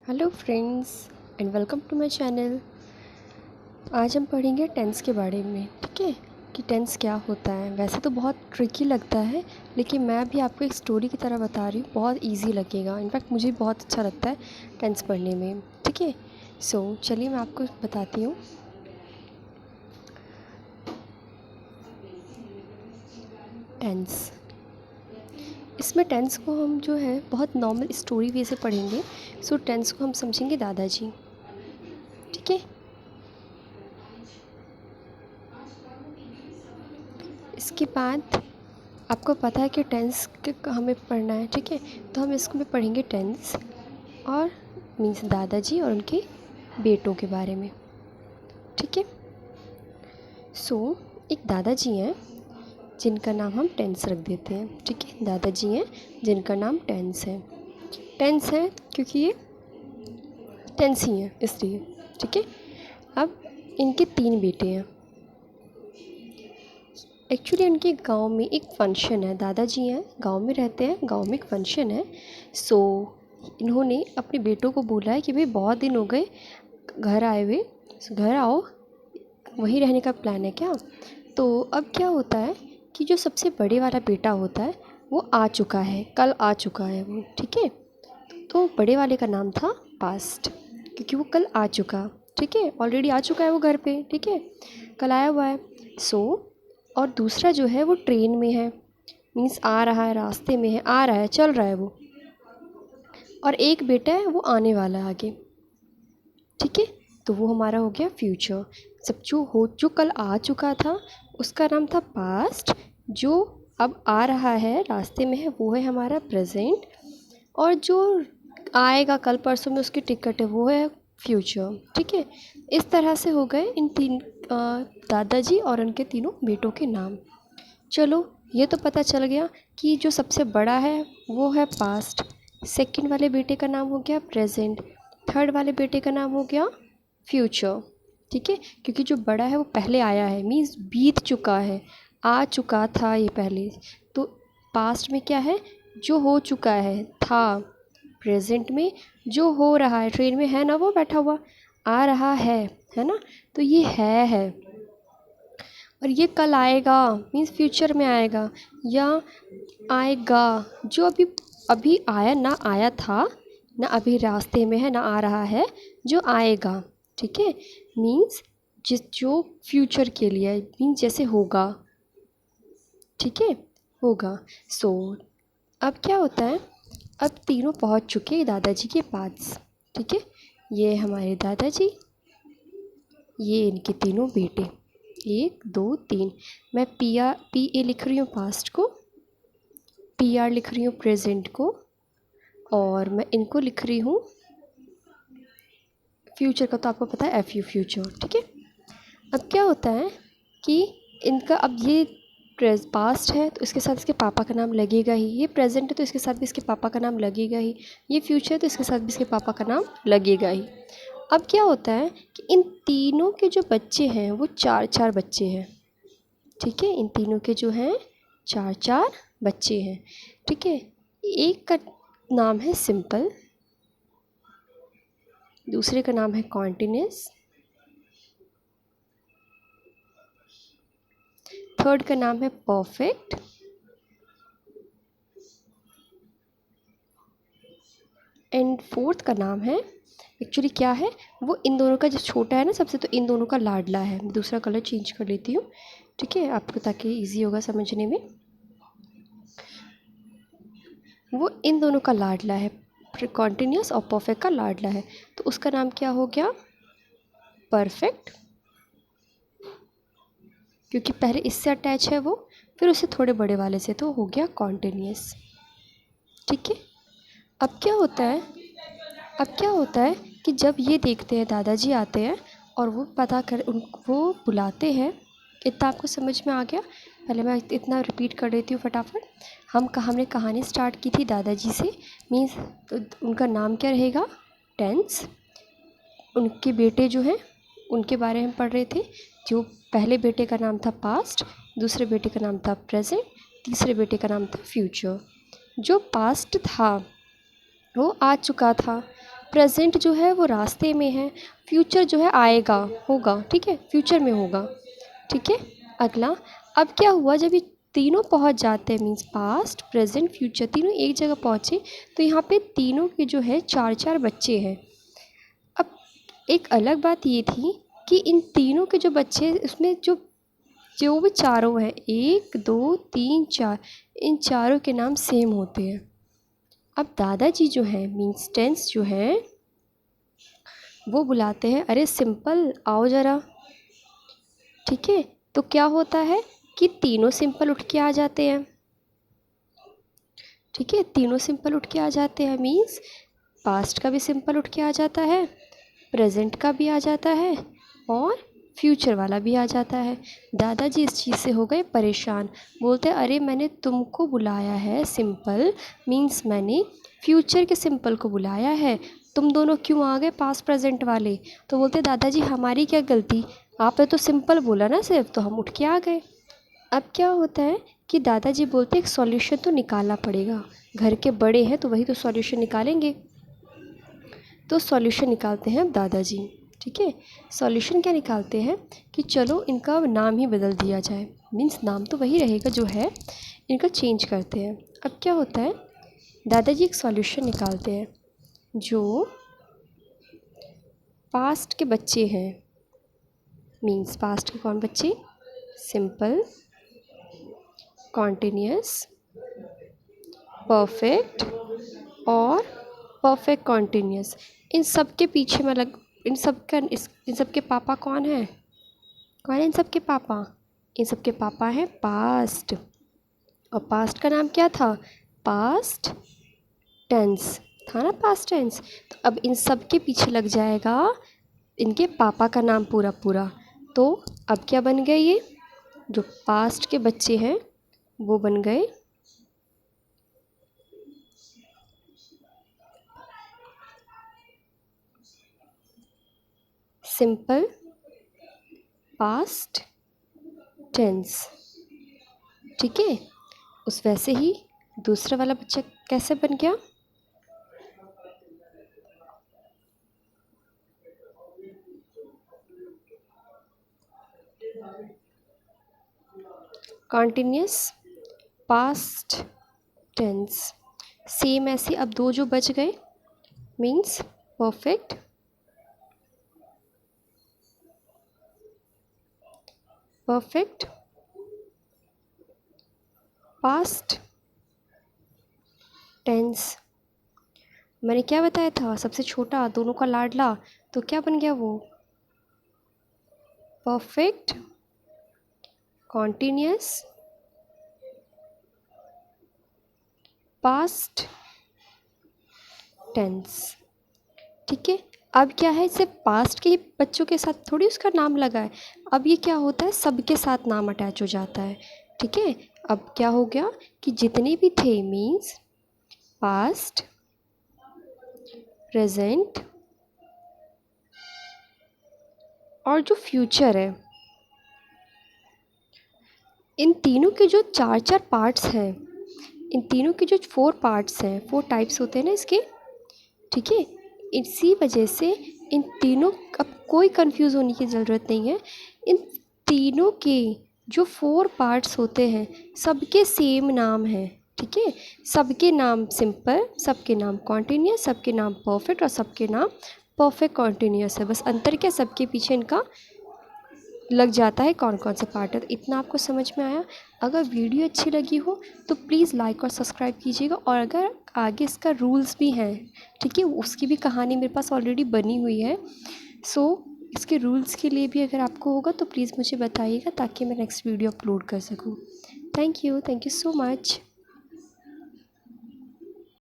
Hello friends and welcome to my channel. आज हम पढ़ेंगे टेंस के बारे में। ठीक है कि टेंस क्या होता है। वैसे तो बहुत ट्रिकी लगता है, लेकिन मैं भी आपको एक स्टोरी की तरह बता रही हूँ। बहुत इजी लगेगा, इनफैक्ट मुझे बहुत अच्छा लगता है टेंस पढ़ने में। ठीक है, सो चलिए मैं आपको बताती हूँ। टेंस, इसमें टेंस को हम जो है बहुत नॉर्मल स्टोरी वे से पढ़ेंगे। सो टेंस को हम समझेंगे दादाजी। ठीक है, इसके बाद आपको पता है कि टेंस हमें पढ़ना है। ठीक है, तो हम इसको में पढ़ेंगे टेंस और मीन्स दादाजी और उनके बेटों के बारे में। ठीक है, सो एक दादाजी हैं जिनका नाम हम टेंस रख देते हैं। ठीक है, दादाजी हैं जिनका नाम टेंस है। टेंस है क्योंकि ये टेंस ही हैं इसलिए। ठीक है, अब इनके 3 बेटे हैं। एक्चुअली उनके गांव में एक फंक्शन है। दादाजी हैं, गांव में रहते हैं, गांव में एक फंक्शन है। सो इन्होंने अपने बेटों को बोला है कि भाई बहुत दिन हो गए घर आए हुए, घर आओ, वहीं रहने का प्लान है क्या। तो अब क्या होता है कि जो सबसे बड़े वाला बेटा होता है वो आ चुका है, कल आ चुका है वो। ठीक है, तो बड़े वाले का नाम था पास्ट, क्योंकि वो कल आ चुका। ठीक है, ऑलरेडी आ चुका है वो घर पे। ठीक है, कल आया हुआ है। सो और दूसरा जो है वो ट्रेन में है, मीन्स आ रहा है, रास्ते में है, आ रहा है, चल रहा है वो। और एक बेटा है वो आने वाला है आगे। ठीक है, तो वो हमारा हो गया फ्यूचर। सब जो कल आ चुका था उसका नाम था पास्ट, जो अब आ रहा है, रास्ते में है, वो है हमारा प्रेजेंट। और जो आएगा कल परसों में उसकी टिकट है वो है फ्यूचर। ठीक है, इस तरह से हो गए इन 3 दादाजी और उनके तीनों बेटों के नाम। चलो, ये तो पता चल गया कि जो सबसे बड़ा है वो है पास्ट, सेकंड वाले बेटे का नाम हो गया प्रेजेंट, थर्ड वाले बेटे का नाम हो गया फ्यूचर। ठीक है, क्योंकि जो बड़ा है वो पहले आया है, मीन्स बीत चुका है, आ चुका था ये पहले। तो पास्ट में क्या है, जो हो चुका है था। प्रेजेंट में जो हो रहा है, ट्रेन में है ना वो बैठा हुआ, आ रहा है ना, तो ये है। और ये कल आएगा मीन्स फ्यूचर में आएगा, या आएगा जो अभी अभी आया ना, आया था ना, अभी रास्ते में है ना, आ रहा है, जो आएगा। ठीक है, मीन्स जो फ्यूचर के लिए मीन्स जैसे होगा। ठीक है, होगा। सो अब क्या होता है, अब तीनों पहुंच चुके हैं दादाजी के पास। ठीक है, ये हमारे दादाजी, ये इनके तीनों बेटे, 1 2 3। मैं पी ए लिख रही हूँ पास्ट को, पी आर लिख रही हूँ प्रेजेंट को, और मैं इनको लिख रही हूँ फ्यूचर का, तो आपको पता है एफ यू फ्यूचर। ठीक है, अब क्या होता है कि इनका अब ये पास्ट है तो इसके साथ इसके पापा का नाम लगेगा ही, ये प्रेजेंट है तो इसके साथ भी इसके पापा का नाम लगेगा ही, ये फ्यूचर है तो इसके साथ भी इसके पापा का नाम लगेगा ही। अब क्या होता है कि इन तीनों के जो बच्चे हैं वो 4 बच्चे हैं। ठीक है, इन तीनों के जो हैं 4 बच्चे हैं। ठीक है, एक का नाम है सिंपल, दूसरे का नाम है कॉन्टिन्यूस, थर्ड का नाम है परफेक्ट, एंड फोर्थ का नाम है, एक्चुअली क्या है वो इन दोनों का जो छोटा है ना सबसे, तो इन दोनों का लाडला है। दूसरा कलर चेंज कर लेती हूँ। ठीक है, आपको ताकि इजी होगा समझने में। वो इन दोनों का लाडला है, कॉन्टिन्यूस और परफेक्ट का लाडला है, तो उसका नाम क्या हो गया, परफेक्ट, क्योंकि पहले इससे अटैच है वो, फिर उससे थोड़े बड़े वाले से, तो हो गया कॉन्टिन्यूस। ठीक है, अब क्या होता है, अब क्या होता है कि जब ये देखते हैं दादाजी आते हैं और वो पता कर वो बुलाते हैं। इतना आपको समझ में आ गया। पहले मैं इतना रिपीट कर देती हूँ फटाफट। हमने कहानी स्टार्ट की थी दादाजी से, मीन्स उनका नाम क्या रहेगा, टेंस। उनके बेटे जो हैं उनके बारे में पढ़ रहे थे। जो पहले बेटे का नाम था पास्ट, दूसरे बेटे का नाम था प्रेजेंट, तीसरे बेटे का नाम था फ्यूचर। जो पास्ट था वो आ चुका था, प्रेजेंट जो है वो रास्ते में है, फ्यूचर जो है आएगा, होगा, ठीक है, फ्यूचर में होगा, ठीक है। अगला, अब क्या हुआ, जब ये तीनों पहुंच जाते हैं, मीन्स पास्ट प्रेजेंट फ्यूचर तीनों एक जगह पहुंचे, तो यहाँ पे तीनों के जो है 4-4 बच्चे हैं। अब एक अलग बात ये थी कि इन तीनों के जो बच्चे हैं उसमें जो जो भी चारों हैं, 1 2 3 4, इन चारों के नाम सेम होते हैं। अब दादाजी जो हैं मीन्स टेंस जो हैं वो बुलाते हैं, अरे सिंपल आओ ज़रा, ठीक है। तो क्या होता है कि तीनों सिंपल उठ के आ जाते हैं, ठीक है, तीनों सिंपल उठ के आ जाते हैं, मीन्स पास्ट का भी सिंपल उठ के आ जाता है, प्रेजेंट का भी आ जाता है और फ्यूचर वाला भी आ जाता है। दादाजी इस चीज़ से हो गए परेशान, बोलते अरे मैंने तुमको बुलाया है सिंपल, मीन्स मैंने फ्यूचर के सिंपल को बुलाया है, तुम दोनों क्यों आ गए पास्ट प्रेजेंट वाले। तो बोलते दादाजी हमारी क्या गलती, आपने तो सिंपल बोला ना सिर्फ, तो हम उठ के आ गए। अब क्या होता है कि दादाजी बोलते एक सॉल्यूशन तो निकालना पड़ेगा, घर के बड़े हैं तो वही तो सॉल्यूशन निकालेंगे। तो सॉल्यूशन निकालते हैं अब दादाजी, ठीक है। सॉल्यूशन क्या निकालते हैं कि चलो इनका नाम ही बदल दिया जाए, मीन्स नाम तो वही रहेगा जो है, इनका चेंज करते हैं। अब क्या होता है, दादाजी एक सॉल्यूशन निकालते हैं, जो पास्ट के बच्चे हैं, मीन्स पास्ट के कौन बच्चे, सिंपल, कॉन्टिन्यूस, परफेक्ट और परफेक्ट कॉन्टिन्यूस, इन सब के पीछे मतलब इन सब के पापा कौन है, कौन है इन सब के पापा, इन सब के पापा हैं पास्ट, और पास्ट का नाम क्या था, पास्ट टेंस था ना, पास्ट टेंस। तो अब इन सब के पीछे लग जाएगा इनके पापा का नाम पूरा पूरा। तो अब क्या बन गए, ये जो पास्ट के बच्चे हैं वो बन गए सिंपल पास्ट टेंस, ठीक है। उस वैसे ही दूसरा वाला बच्चा कैसे बन गया, कॉन्टिन्यूस पास्ट टेंस, सेम ऐसे अब दो जो बच गए, means perfect perfect past tense. मैंने क्या बताया था, सबसे छोटा दोनों का लाडला, तो क्या बन गया वो, परफेक्ट कॉन्टिन्यूस पास्ट टेंस, ठीक है। अब क्या है, सिर्फ पास्ट के ही बच्चों के साथ थोड़ी उसका नाम लगा है, अब ये क्या होता है सबके साथ नाम अटैच हो जाता है, ठीक है। अब क्या हो गया कि जितने भी थे, मीन्स पास्ट प्रेजेंट और जो फ्यूचर है, इन तीनों के जो 4-4 पार्ट्स हैं, इन तीनों के जो 4 पार्ट्स हैं, 4 टाइप्स होते हैं ना इसके, ठीक है। इसी वजह से इन तीनों, अब कोई कंफ्यूज होने की ज़रूरत नहीं है, इन तीनों के जो 4 पार्ट्स होते हैं सबके सेम नाम हैं, ठीक है। सबके नाम सिंपल, सबके नाम कॉन्टिन्यूस, सबके नाम परफेक्ट और सबके नाम परफेक्ट कॉन्टिन्यूस है, बस अंतर क्या सबके पीछे इनका लग जाता है कौन कौन सा पार्ट है। तो इतना आपको समझ में आया। अगर वीडियो अच्छी लगी हो तो प्लीज़ लाइक और सब्सक्राइब कीजिएगा, और अगर आगे इसका रूल्स भी हैं, ठीक है, उसकी भी कहानी मेरे पास ऑलरेडी बनी हुई है, सो इसके रूल्स के लिए भी अगर आपको होगा तो प्लीज़ मुझे बताइएगा, ताकि मैं नेक्स्ट वीडियो अपलोड कर सकूँ। Thank you so much.